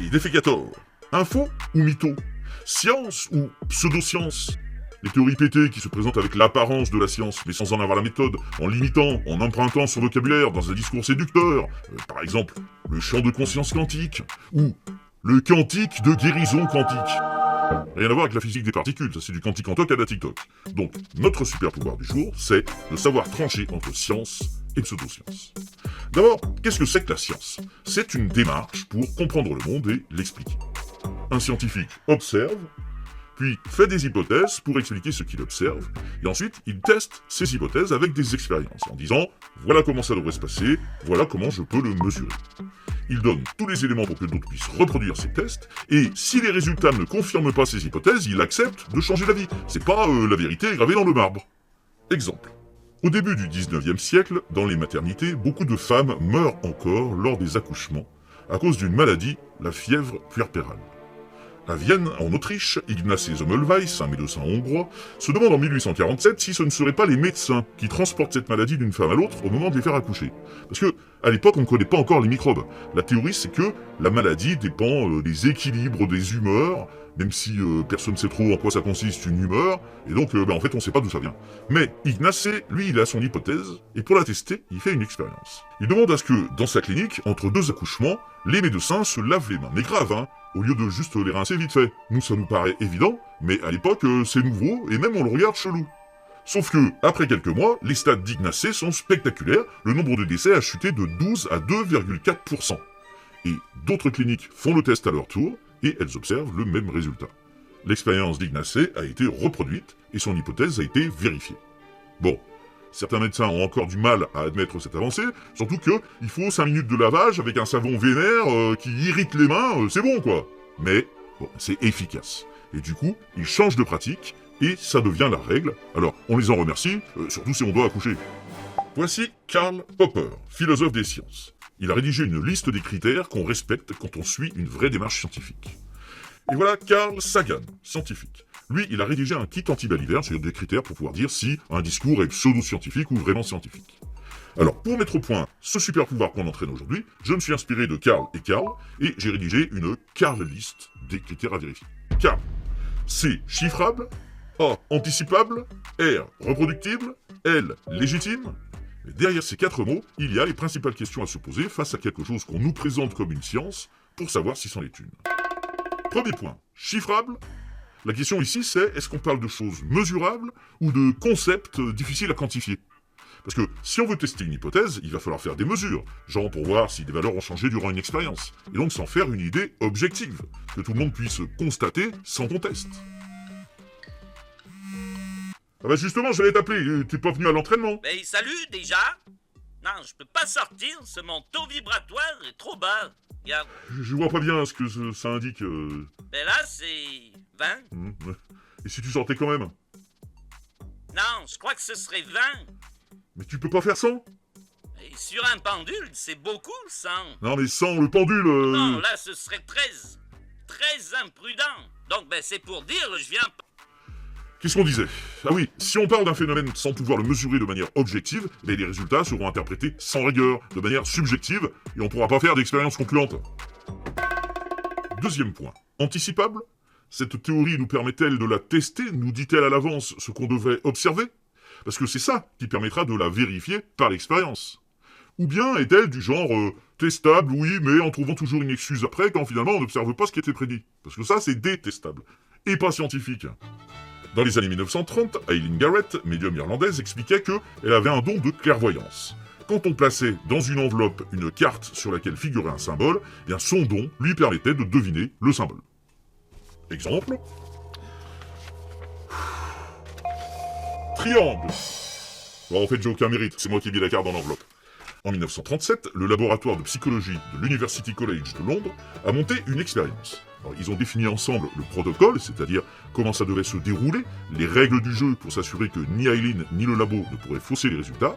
les défécateurs. Info ou mytho? Science ou pseudoscience? Les théories pétées qui se présentent avec l'apparence de la science, mais sans en avoir la méthode, en limitant, en empruntant son vocabulaire dans un discours séducteur. Par exemple, le champ de conscience quantique, ou le quantique de guérison quantique. Rien à voir avec la physique des particules, ça c'est du quantique en toc à la TikTok. Donc, notre super pouvoir du jour, c'est de savoir trancher entre science et pseudoscience. D'abord, qu'est-ce que c'est que la science? C'est une démarche pour comprendre le monde et l'expliquer. Un scientifique observe, puis fait des hypothèses pour expliquer ce qu'il observe, et ensuite il teste ces hypothèses avec des expériences, en disant « voilà comment ça devrait se passer, voilà comment je peux le mesurer ». Il donne tous les éléments pour que d'autres puissent reproduire ces tests, et si les résultats ne confirment pas ces hypothèses, il accepte de changer d'avis. C'est pas la vérité gravée dans le marbre. Exemple. Au début du 19e siècle, dans les maternités, beaucoup de femmes meurent encore lors des accouchements, à cause d'une maladie, la fièvre puerpérale. À Vienne, en Autriche, Ignace Semmelweis, un médecin hongrois, se demande en 1847 si ce ne seraient pas les médecins qui transportent cette maladie d'une femme à l'autre au moment de les faire accoucher. Parce que, à l'époque, on ne connaît pas encore les microbes. La théorie, c'est que la maladie dépend des équilibres des humeurs, même si personne ne sait trop en quoi ça consiste une humeur, et donc en fait on ne sait pas d'où ça vient. Mais Ignace, lui, il a son hypothèse, et pour la tester, il fait une expérience. Il demande à ce que, dans sa clinique, entre deux accouchements, les médecins se lavent les mains. Mais grave, hein, au lieu de juste les rincer vite fait. Nous, ça nous paraît évident, mais à l'époque, c'est nouveau, et même on le regarde chelou. Sauf que, après quelques mois, les stats d'Ignace sont spectaculaires, le nombre de décès a chuté de 12 à 2,4%. Et d'autres cliniques font le test à leur tour, et elles observent le même résultat. L'expérience d'Ignace a été reproduite, et son hypothèse a été vérifiée. Bon, certains médecins ont encore du mal à admettre cette avancée, surtout que il faut 5 minutes de lavage avec un savon vénère qui irrite les mains, c'est bon quoi. Mais, bon, c'est efficace. Et du coup, ils changent de pratique, et ça devient la règle. Alors, on les en remercie, surtout si on doit accoucher. Voici Karl Popper, philosophe des sciences. Il a rédigé une liste des critères qu'on respecte quand on suit une vraie démarche scientifique. Et voilà Carl Sagan, scientifique. Lui, il a rédigé un kit anti-baliverge, c'est-à-dire des critères pour pouvoir dire si un discours est pseudo-scientifique ou vraiment scientifique. Alors, pour mettre au point ce super pouvoir qu'on entraîne aujourd'hui, je me suis inspiré de Karl et j'ai rédigé une Karl list des critères à vérifier. Karl, C, chiffrable, A, anticipable, R, reproductible, L, légitime. Et derrière ces 4 mots, il y a les principales questions à se poser face à quelque chose qu'on nous présente comme une science pour savoir si c'en est une. Premier point, chiffrable. La question ici c'est, est-ce qu'on parle de choses mesurables ou de concepts difficiles à quantifier? Parce que si on veut tester une hypothèse, il va falloir faire des mesures, genre pour voir si des valeurs ont changé durant une expérience, et donc s'en faire une idée objective, que tout le monde puisse constater sans qu'on teste. Ah bah justement, j'allais t'appeler, t'es pas venu à l'entraînement? Mais salut déjà. Non, je peux pas sortir, ce mon taux vibratoire est trop bas. Regarde. Je vois pas bien ce que ça indique. Mais là, c'est 20. Et si tu sortais quand même? Non, je crois que ce serait 20. Mais tu peux pas faire 100? Et sur un pendule, c'est beaucoup, 100. Non mais 100, le pendule... Non, là, ce serait 13. Très imprudent. Donc, c'est pour dire, je viens... Qu'est-ce qu'on disait? Ah oui, si on parle d'un phénomène sans pouvoir le mesurer de manière objective, les résultats seront interprétés sans rigueur, de manière subjective, et on pourra pas faire d'expérience concluante. Deuxième point. Anticipable? Cette théorie nous permet-elle de la tester? Nous dit-elle à l'avance ce qu'on devrait observer? Parce que c'est ça qui permettra de la vérifier par l'expérience. Ou bien est-elle du genre testable, oui, mais en trouvant toujours une excuse après quand finalement on n'observe pas ce qui était prédit? Parce que ça, c'est détestable. Et pas scientifique. Dans les années 1930, Eileen Garrett, médium irlandaise, expliquait qu'elle avait un don de clairvoyance. Quand on plaçait dans une enveloppe une carte sur laquelle figurait un symbole, eh bien son don lui permettait de deviner le symbole. Exemple. Triangle. Bon, en fait, j'ai aucun mérite, c'est moi qui ai mis la carte dans l'enveloppe. En 1937, le laboratoire de psychologie de l'University College de Londres a monté une expérience. Alors, ils ont défini ensemble le protocole, c'est-à-dire comment ça devait se dérouler, les règles du jeu pour s'assurer que ni Eileen ni le labo ne pourraient fausser les résultats.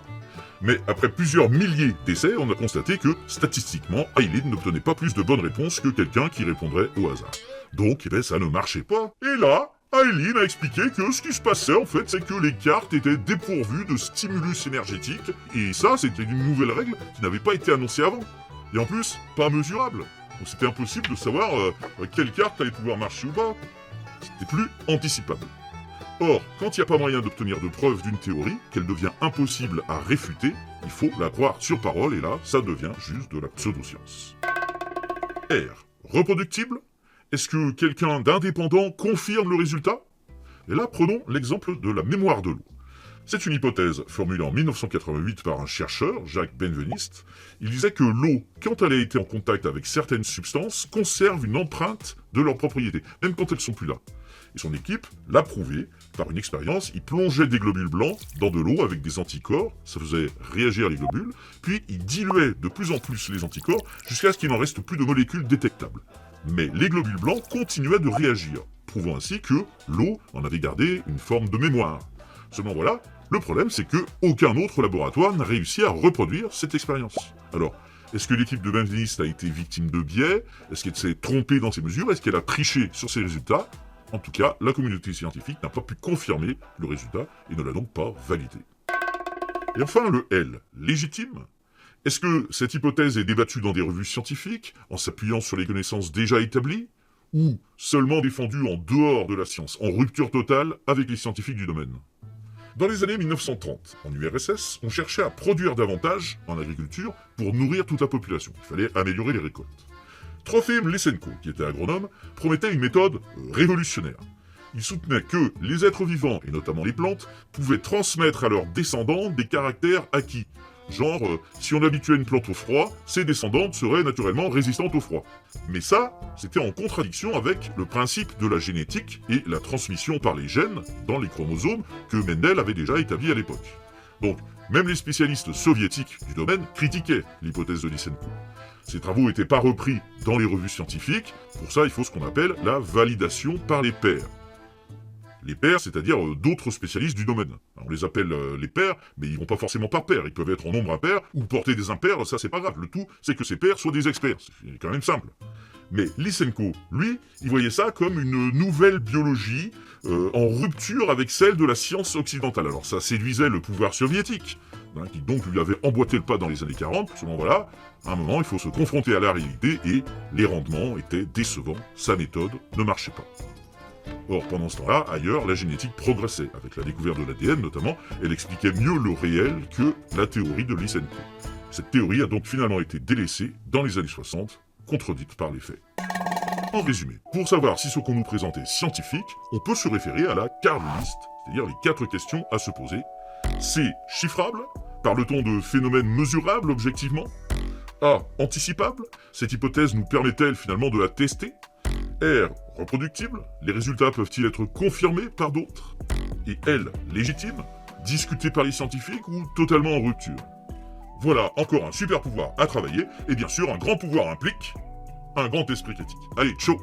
Mais après plusieurs milliers d'essais, on a constaté que, statistiquement, Eileen n'obtenait pas plus de bonnes réponses que quelqu'un qui répondrait au hasard. Donc, ça ne marchait pas. Et là, Eileen a expliqué que ce qui se passait, en fait, c'est que les cartes étaient dépourvues de stimulus énergétiques, et ça, c'était une nouvelle règle qui n'avait pas été annoncée avant. Et en plus, pas mesurable. Donc c'était impossible de savoir quelle carte allait pouvoir marcher ou pas. C'était plus anticipable. Or, quand il n'y a pas moyen d'obtenir de preuves d'une théorie, qu'elle devient impossible à réfuter, il faut la croire sur parole, et là, ça devient juste de la pseudoscience. R. Reproductible? Est-ce que quelqu'un d'indépendant confirme le résultat? Et là, prenons l'exemple de la mémoire de l'eau. C'est une hypothèse formulée en 1988 par un chercheur, Jacques Benveniste. Il disait que l'eau, quand elle a été en contact avec certaines substances, conserve une empreinte de leurs propriétés, même quand elles sont plus là. Et son équipe l'a prouvé par une expérience. Il plongeait des globules blancs dans de l'eau avec des anticorps, ça faisait réagir les globules, puis il diluait de plus en plus les anticorps jusqu'à ce qu'il n'en reste plus de molécules détectables. Mais les globules blancs continuaient de réagir, prouvant ainsi que l'eau en avait gardé une forme de mémoire. Seulement voilà, le problème c'est que aucun autre laboratoire n'a réussi à reproduire cette expérience. Alors, est-ce que l'équipe de Benveniste a été victime de biais? Est-ce qu'elle s'est trompée dans ses mesures? Est-ce qu'elle a triché sur ses résultats? En tout cas, la communauté scientifique n'a pas pu confirmer le résultat et ne l'a donc pas validé. Et enfin, le L, légitime. Est-ce que cette hypothèse est débattue dans des revues scientifiques, en s'appuyant sur les connaissances déjà établies, ou seulement défendue en dehors de la science, en rupture totale avec les scientifiques du domaine? Dans les années 1930, en URSS, on cherchait à produire davantage en agriculture pour nourrir toute la population. Il fallait améliorer les récoltes. Trofim Lysenko, qui était agronome, promettait une méthode révolutionnaire. Il soutenait que les êtres vivants, et notamment les plantes, pouvaient transmettre à leurs descendants des caractères acquis. Genre, si on habituait une plante au froid, ses descendantes seraient naturellement résistantes au froid. Mais ça, c'était en contradiction avec le principe de la génétique et la transmission par les gènes dans les chromosomes que Mendel avait déjà établi à l'époque. Donc, même les spécialistes soviétiques du domaine critiquaient l'hypothèse de Lysenko. Ces travaux n'étaient pas repris dans les revues scientifiques, pour ça il faut ce qu'on appelle la validation par les pairs. Les pairs, c'est-à-dire d'autres spécialistes du domaine. On les appelle les pairs, mais ils vont pas forcément par pairs, ils peuvent être en nombre impair, ou porter des impairs, ça c'est pas grave. Le tout, c'est que ces pairs soient des experts, c'est quand même simple. Mais Lysenko, lui, il voyait ça comme une nouvelle biologie en rupture avec celle de la science occidentale. Alors ça séduisait le pouvoir soviétique, qui donc lui avait emboîté le pas dans les années 40. Seulement voilà, à un moment, il faut se confronter à la réalité et les rendements étaient décevants, sa méthode ne marchait pas. Or, pendant ce temps-là, ailleurs, la génétique progressait. Avec la découverte de l'ADN notamment, elle expliquait mieux le réel que la théorie de Lysenko. Cette théorie a donc finalement été délaissée dans les années 60, contredite par les faits. En résumé, pour savoir si ce qu'on nous présente est scientifique, on peut se référer à la carte liste, c'est-à-dire les 4 questions à se poser. C. Chiffrable? Parle-t-on de phénomènes mesurables objectivement? A. Anticipable? Cette hypothèse nous permet-elle finalement de la tester? R. Reproductible? Les résultats peuvent-ils être confirmés par d'autres? Et L. Légitime? Discuté par les scientifiques ou totalement en rupture? Voilà encore un super pouvoir à travailler, et bien sûr un grand pouvoir implique un grand esprit critique. Allez, ciao!